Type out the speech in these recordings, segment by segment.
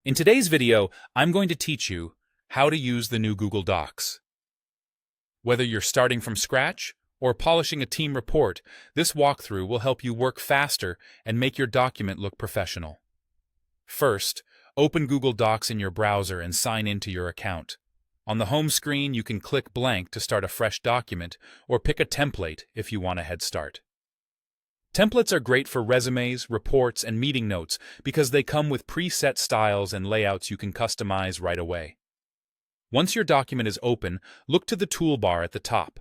In today's video, I'm going to teach you how to use the new Google Docs. Whether you're starting from scratch or polishing a team report, this walkthrough will help you work faster and make your document look professional. First, open Google Docs in your browser and sign into your account. On the home screen, you can click blank to start a fresh document or pick a template if you want a head start. Templates are great for resumes, reports, and meeting notes because they come with preset styles and layouts you can customize right away. Once your document is open, look to the toolbar at the top.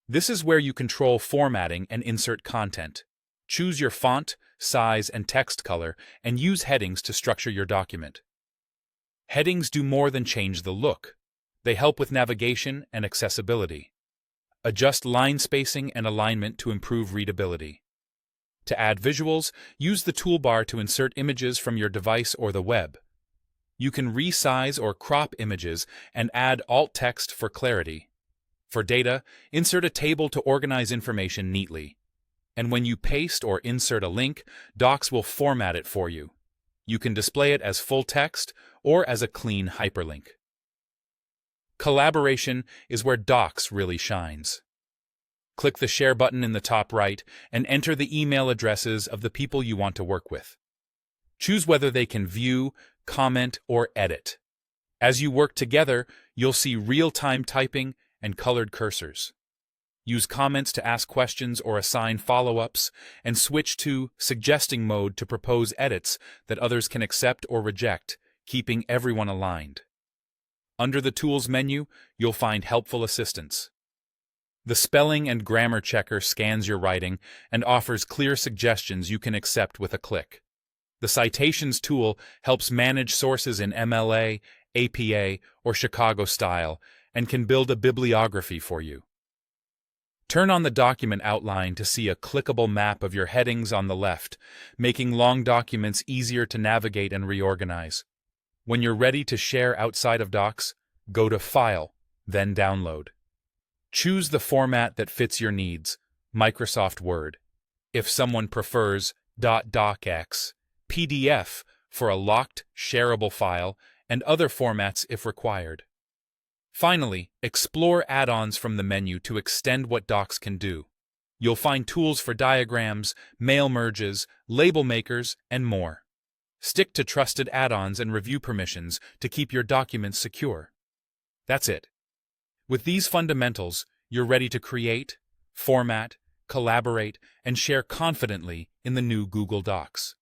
This is where you control formatting and insert content. Choose your font, size, and text color, and use headings to structure your document. Headings do more than change the look. They help with navigation and accessibility. Adjust line spacing and alignment to improve readability. To add visuals, use the toolbar to insert images from your device or the web. You can resize or crop images and add alt text for clarity. For data, insert a table to organize information neatly. And when you paste or insert a link, Docs will format it for you. You can display it as full text or as a clean hyperlink. Collaboration is where Docs really shines. Click the Share button in the top right and enter the email addresses of the people you want to work with. Choose whether they can view, comment, or edit. As you work together, you'll see real-time typing and colored cursors. Use comments to ask questions or assign follow-ups, and switch to suggesting mode to propose edits that others can accept or reject, keeping everyone aligned. Under the Tools menu, you'll find helpful assistance. The spelling and grammar checker scans your writing and offers clear suggestions you can accept with a click. The Citations tool helps manage sources in MLA, APA, or Chicago style and can build a bibliography for you. Turn on the document outline to see a clickable map of your headings on the left, making long documents easier to navigate and reorganize. When you're ready to share outside of Docs, go to File, then Download. Choose the format that fits your needs, Microsoft Word. If someone prefers .docx, PDF for a locked, shareable file, and other formats if required. Finally, explore add-ons from the menu to extend what Docs can do. You'll find tools for diagrams, mail merges, label makers, and more. Stick to trusted add-ons and review permissions to keep your documents secure. That's it. With these fundamentals, you're ready to create, format, collaborate, and share confidently in the new Google Docs.